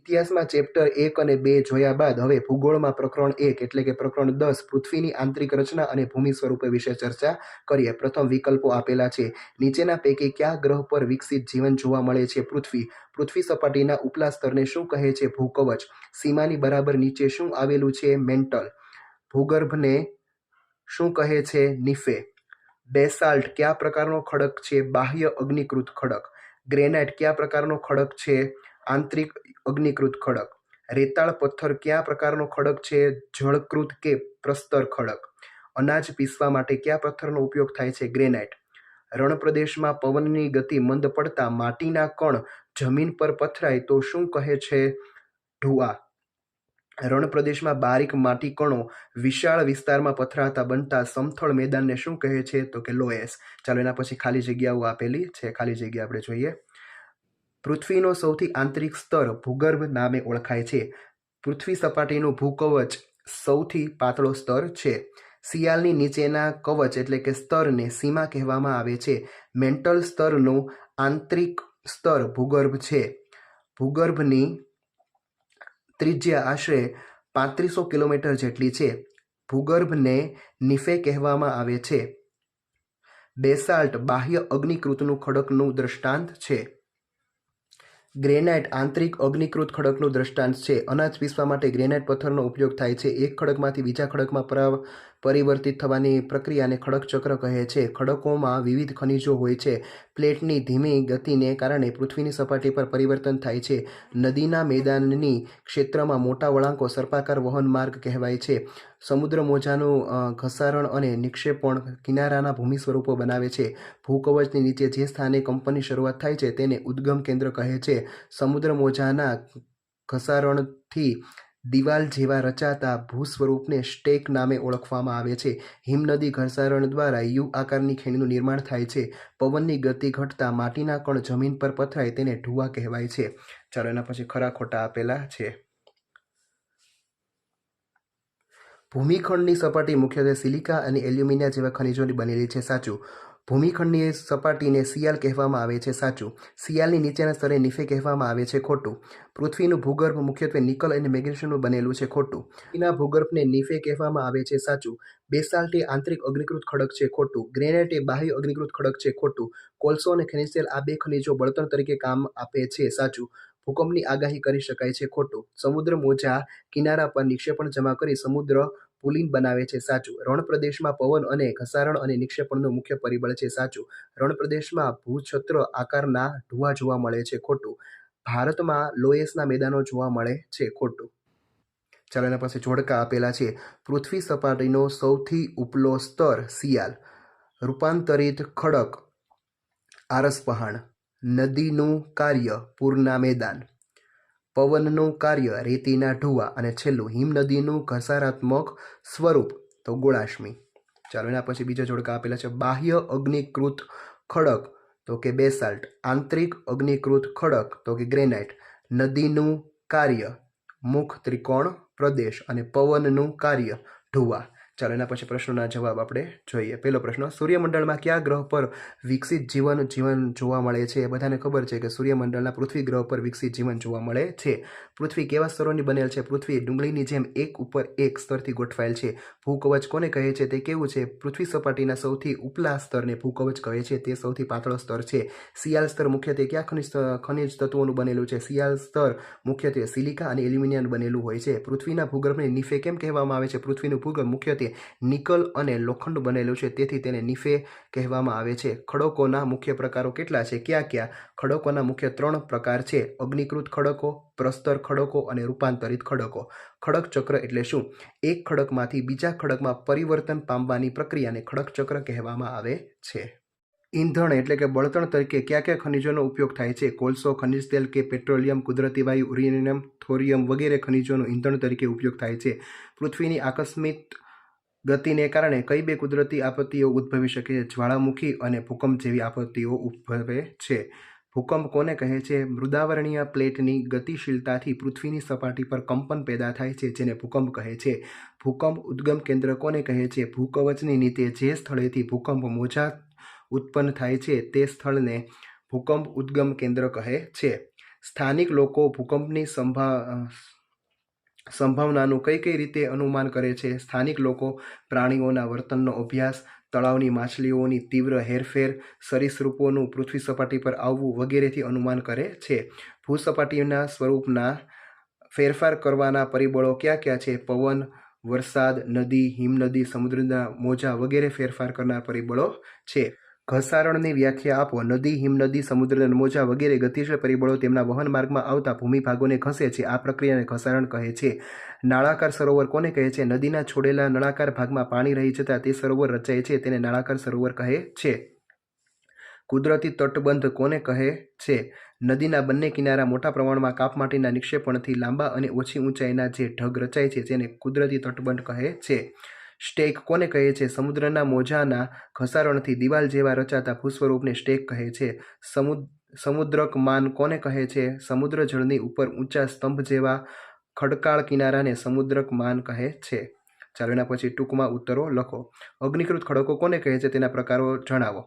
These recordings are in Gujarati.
ઇતિહાસમાં ચેપ્ટર 1 અને 2 જોયા બાદ હવે ભૂગોળમાં પ્રકરણ 1 એટલે કે પ્રકરણ 10 પૃથ્વીની આંતરિક રચના અને ભૂમિ સ્વરૂપે વિશે ચર્ચા કરીએ. પ્રથમ વિકલ્પો આપેલા છે. નીચેના પૈકી કયા ગ્રહ પર વિકસિત જીવન જોવા મળે છે? પૃથ્વી. પૃથ્વી સપાટીના ઉપલા સ્તરને શું કહે છે? ભૂકવચ. સીમાની બરાબર નીચે શું આવેલું છે? મેન્ટલ. ભૂગર્ભને શું કહે છે? નિફે. બેસાલ્ટ કયા પ્રકારનો ખડક છે? બાહ્ય અગ્નિકૃત ખડક. ગ્રેનાઇટ કયા પ્રકારનો ખડક છે? આંતરિક અગ્નિકૃત ખડક. રેતાળ પથ્થર કયા પ્રકારનો ખડક છે? જળકૃત કે પ્રસ્તર ખડક. અનાજ પીસવા માટે કયા પથ્થરનો ઉપયોગ થાય છે? ગ્રેનાઇટ. રણ પ્રદેશમાં પવનની ગતિ મંદ પડતા માટીના કણ જમીન પર પથરાય તો શું કહે છે? ઢુઆ. રણ પ્રદેશમાં બારીક માટી કણો વિશાળ વિસ્તારમાં પથરાતા બનતા સમથળ મેદાનને શું કહે છે? તો કે લોએસ. ચાલો એના પછી ખાલી જગ્યાઓ આપેલી છે. ખાલી જગ્યા આપણે જોઈએ. પૃથ્વીનો સૌથી આંતરિક સ્તર ભૂગર્ભ નામે ઓળખાય છે. પૃથ્વી સપાટીનું ભૂકવચ સૌથી પાતળો સ્તર છે. શિયાળની નીચેના કવચ એટલે કે સ્તરને સીમા કહેવામાં આવે છે. મેન્ટલ સ્તરનું આંતરિક સ્તર ભૂગર્ભ છે. ભૂગર્ભની ત્રિજ્યા આશરે 3500 કિલોમીટર જેટલી છે. ભૂગર્ભને નિફે કહેવામાં આવે છે. બેસાલ્ટ બાહ્ય અગ્નિકૃતનું ખડકનું દ્રષ્ટાંત છે. ગ્રેનાઇટ આંતરિક અગ્નિકૃત ખડકનું દ્રષ્ટાંત છે. અનાજ પીસવા માટે ગ્રેનાઇટ પથ્થરનો ઉપયોગ થાય છે. એક ખડકમાંથી બીજા ખડકમાં પરિવર્તિત થવાની પ્રક્રિયાને ખડક ચક્ર કહે છે. ખડકોમાં વિવિધ ખનિજો હોય છે. પ્લેટની ધીમી ગતિને કારણે પૃથ્વીની સપાટી પર પરિવર્તન થાય છે. નદીના મેદાનની ક્ષેત્રમાં મોટા વળાંકો સર્પાકાર વહન માર્ગ કહેવાય છે. સમુદ્ર મોજાનું ઘસારણ અને નિક્ષેપણ કિનારાના ભૂમિ સ્વરૂપો બનાવે છે. ભૂકવચની નીચે જે સ્થાને કંપનની શરૂઆત થાય છે તેને ઉદ્ગમ કેન્દ્ર કહે છે. સમુદ્ર મોજાના ઘસારણથી દિવાલ જેવા રચાતા ભૂસ્વરૂપને સ્ટેક નામે ઓળખવામાં આવે છે. હિમનદી ઘસારણ દ્વારા યુ આકારની ખીણનું નિર્માણ થાય છે. પવનની ગતિ ઘટતા માટીના કણ જમીન પર પથરાય તેને ઢુઆ કહેવાય છે. ચાલો એના પછી ખરા ખોટા આપેલા છે. ભૂમિખંડની સપાટી મુખ્યત્વે સિલિકા અને એલ્યુમિનિયા જેવા ખનિજોની બનેલી છે. સાચું. ભૂમિખંડની સપાટીને સિયાલ કહેવામાં આવે છે. સાચું. સિયાલની નીચેના સ્તરે નિફે કહેવામાં આવે છે. ખોટું. પૃથ્વીનું ભૂગર્ભ મુખ્યત્વે નિકલ અને મેગ્નેશિયમનું બનેલું છે. ખોટું. પૃથ્વીના ભૂગર્ભને નિફે કહેવામાં આવે છે. સાચું. બેસાલ્ટ એ આંતરિક અગ્નિકૃત ખડક છે. ખોટું. ગ્રેનાઇટ એ બાહ્ય અગ્નિકૃત ખડક છે. ખોટું. કોલસો અને ખનિજ તેલ આ બે ખનિજો બળતણ તરીકે કામ આપે છે. સાચું. ભૂકંપની આગાહી કરી શકાય છે. ખોટું. સમુદ્ર મોજા કિનારા પર નિક્ષેપણ જમા કરી સમુદ્ર પુલિન બનાવે છે. સાચું. રણ પ્રદેશમાં પવન અને ઘસારણ અને નિક્ષેપણનું મુખ્ય પરિબળ છે. સાચું. રણ પ્રદેશમાં ભૂછત્ર આકારના ઢુઆ જોવા મળે છે. ખોટું. ભારતમાં લોએસના મેદાનો જોવા મળે છે. ખોટું. ચાલો એના પાસે જોડકા આપેલા છે. પૃથ્વી સપાટીનો સૌથી ઉપલો સ્તર શિયાળ. રૂપાંતરિત ખડક આરસપહાણ. નદીનું કાર્ય પૂરના મેદાન. પવનનું કાર્ય રેતીના ઢુઆ અને છેલ્લું હિમનદીનું ઘસારાત્મક સ્વરૂપ તો ગોળાશ્મિ. ચાલો એના પછી બીજા જોડકા આપેલા છે. બાહ્ય અગ્નિકૃત ખડક તો કે બેસાલ્ટ. આંતરિક અગ્નિકૃત ખડક તો કે ગ્રેનાઇટ. નદીનું કાર્ય મુખ ત્રિકોણ પ્રદેશ અને પવનનું કાર્ય ઢુઆ. ચાલો એના પછી પ્રશ્નોના જવાબ આપણે જોઈએ. પહેલો પ્રશ્ન, સૂર્યમંડળમાં કયા ગ્રહ પર વિકસિત જીવન જોવા મળે છે? બધાને ખબર છે કે સૂર્યમંડળના પૃથ્વી ગ્રહ પર વિકસિત જીવન જોવા મળે છે. પૃથ્વી કેવા સ્તરોની બનેલ છે? પૃથ્વી ડુંગળીની જેમ એક ઉપર એક સ્તરથી ગોઠવાયેલ છે. ભૂકવચ કોને કહે છે? તે કેવું છે? પૃથ્વી સપાટીના સૌથી ઉપલા સ્તરને ભૂકવચ કહે છે. તે સૌથી પાતળો સ્તર છે. શિયાળ સ્તર મુખ્યત્વે કયા ખનિજ તત્વોનું બનેલું છે? શિયાળ સ્તર મુખ્યત્વે સિલિકા અને એલ્યુમિનિયમનું બનેલું હોય છે. પૃથ્વીના ભૂગર્ભને નિફે કેમ કહેવામાં આવે છે? પૃથ્વીનું ભૂગર્ભ મુખ્યત્વે નિકલ અને લોખંડ બનેલું છે, તેથી તેને નિફે કહેવામાં આવે છે. ખડકોના મુખ્ય પ્રકારો કેટલા છે? ક્યાં ક્યાં? ખડકોના મુખ્ય 3 પ્રકાર છે: અગ્નિકૃત ખડકો, પ્રસ્તર ખડકો અને રૂપાંતરિત ખડકો. ખડક ચક્ર એટલે શું? એક ખડકમાંથી બીજા ખડકમાં પરિવર્તન પામવાની પ્રક્રિયાને ખડક ચક્ર કહેવામાં આવે છે. ઈંધણ એટલે કે બળતણ તરીકે કયા કયા ખનિજોનો ઉપયોગ થાય છે? કોલસો, ખનિજ તેલ કે પેટ્રોલિયમ, કુદરતી વાયુ, યુરેનિયમ, થોરિયમ વગેરે ખનિજોનો ઈંધણ તરીકે ઉપયોગ થાય છે. પૃથ્વીની આકસ્મિક ગતિને કારણે કઈ બે કુદરતી આપત્તિઓ ઉદ્ભવી શકે છે? જ્વાળામુખી અને ભૂકંપ જેવી આપત્તિઓ ઉદ્ભવે છે. ભૂકંપ કોને કહે છે? મૃદાવરણીય પ્લેટની ગતિશીલતાથી પૃથ્વીની સપાટી પર કંપન પેદા થાય છે, જેને ભૂકંપ કહે છે. ભૂકંપ ઉદ્ગમ કેન્દ્ર કોને કહે છે? ભૂકવચની નીચે જે સ્થળેથી ભૂકંપ મોજા ઉત્પન્ન થાય છે તે સ્થળને ભૂકંપ ઉદ્ગમ કેન્દ્ર કહે છે. સ્થાનિક લોકો ભૂકંપની સંભાવનાનું કઈ કઈ રીતે અનુમાન કરે છે? સ્થાનિક લોકો પ્રાણીઓના વર્તનનો અભ્યાસ, તળાવની માછલીઓની તીવ્ર હેરફેર, સરીસૃપોનું પૃથ્વી સપાટી પર આવવું વગેરેથી અનુમાન કરે છે. ભૂસપાટીના સ્વરૂપના ફેરફાર કરવાના પરિબળો કયા કયા છે? પવન, વરસાદ, નદી, હિમનદી, સમુદ્રના મોજા વગેરે ફેરફાર કરનાર પરિબળો છે. ઘસારણની વ્યાખ્યા આપો. નદી, હિમનદી, સમુદ્રના મોજા વગેરે ગતિશીલ પરિબળો તેમના વહન માર્ગમાં આવતા ભૂમિભાગોને ઘસે છે. આ પ્રક્રિયાને ઘસારણ કહે છે. નાળાકાર સરોવર કોને કહે છે? નદીના છોડેલા નળાકાર ભાગમાં પાણી રહી જતાં તે સરોવર રચાય છે, તેને નાળાકાર સરોવર કહે છે. કુદરતી તટબંધ કોને કહે છે? નદીના બંને કિનારા મોટા પ્રમાણમાં કાપમાટીના નિક્ષેપણથી લાંબા અને ઓછી ઊંચાઈના જે ઢગ રચાય છે તેને કુદરતી તટબંધ કહે છે. સ્ટેક કોને કહે છે? સમુદ્રના મોજાના ઘસારણથી દિવાલ જેવા રચાતા ભૂસ્વરૂપને સ્ટેક કહે છે. સમુદ્રકમાન કોને કહે છે? સમુદ્ર જળની ઉપર ઊંચા સ્તંભ જેવા ખડકાળ કિનારાને સમુદ્રકમાન કહે છે. ચાલો એના પછી ટૂંકમાં ઉત્તરો લખો. અગ્નિકૃત ખડકો કોને કહે છે? તેના પ્રકારો જણાવો.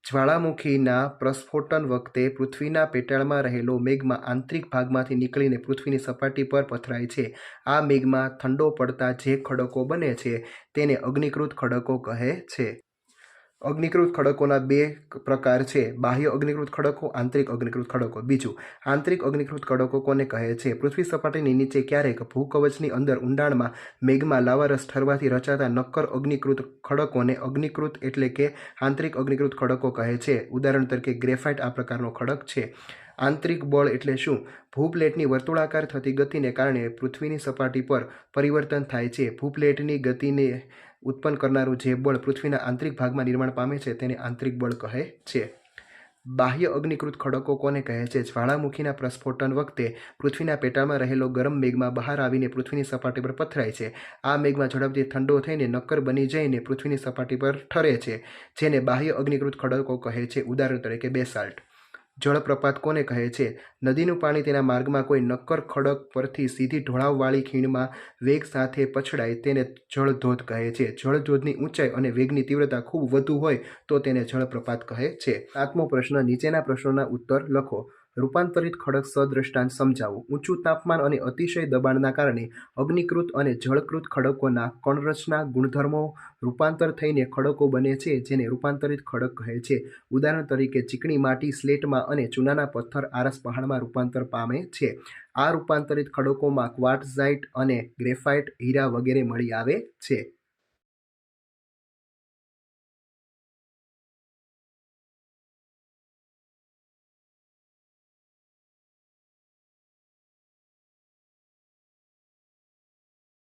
જ્વાળામુખીના પ્રસ્ફોટન વખતે પૃથ્વીના પેટાળમાં રહેલો મેગ્મા આંતરિક ભાગમાંથી નીકળીને પૃથ્વીની સપાટી પર પથરાય છે. આ મેગ્મા ઠંડો પડતા જે ખડકો બને છે તેને અગ્નિકૃત ખડકો કહે છે. અગ્નિકૃત ખડકોના બે પ્રકાર છે: બાહ્ય અગ્નિકૃત ખડકો, આંતરિક અગ્નિકૃત ખડકો. બીજું, આંતરિક અગ્નિકૃત ખડકો કોને કહે છે? પૃથ્વી સપાટીની નીચે ક્યારેક ભૂકવચની અંદર ઊંડાણમાં મેગ્મા લાવારસ ઠરવાથી રચાતા નક્કર અગ્નિકૃત ખડકોને અગ્નિકૃત એટલે કે આંતરિક અગ્નિકૃત ખડકો કહે છે. ઉદાહરણ તરીકે ગ્રેફાઇટ આ પ્રકારનો ખડક છે. આંતરિક બળ એટલે શું? ભૂપ્લેટની વર્તુળાકાર થતી ગતિને કારણે પૃથ્વીની સપાટી પર પરિવર્તન થાય છે. ભૂપ્લેટની ગતિને ઉત્પન્ન કરનારું જે બળ પૃથ્વીના આંતરિક ભાગમાં નિર્માણ પામે છે તેને આંતરિક બળ કહે છે. બાહ્ય અગ્નિકૃત ખડકો કોને કહે છે? જ્વાળામુખીના પ્રસ્ફોટન વખતે પૃથ્વીના પેટાળમાં રહેલો ગરમ મેગ્મા બહાર આવીને પૃથ્વીની સપાટી પર પથરાય છે. આ મેગ્મા ઝડપથી ઠંડો થઈને નક્કર બની જઈને પૃથ્વીની સપાટી પર ઠરે છે, જેને બાહ્ય અગ્નિકૃત ખડકો કહે છે. ઉદાહરણ તરીકે બેસાલ્ટ. જળપ્રપાત કોને કહે છે? નદીનું પાણી તેના માર્ગમાં કોઈ નક્કર ખડક પરથી સીધી ઢોળાવવાળી ખીણમાં વેગ સાથે પછડાય તેને જળધોધ કહે છે. જળધોધની ઊંચાઈ અને વેગની તીવ્રતા ખૂબ વધુ હોય તો તેને જળપ્રપાત કહે છે. 7મો પ્રશ્ન. નીચેના પ્રશ્નોના ઉત્તર લખો. રૂપાંતરિત ખડક સદ્રષ્ટાંત સમજાવો. ઊંચું તાપમાન અને અતિશય દબાણના કારણે અગ્નિકૃત અને જળકૃત ખડકોના કણરચના ગુણધર્મો રૂપાંતર થઈને ખડકો બને છે, જેને રૂપાંતરિત ખડક કહે છે. ઉદાહરણ તરીકે ચીકણી માટી સ્લેટમાં અને ચૂનાના પથ્થર આરસ પહાડમાં રૂપાંતર પામે છે. આ રૂપાંતરિત ખડકોમાં ક્વાર્ટઝાઇટ અને ગ્રેફાઇટ, હીરા વગેરે મળી આવે છે.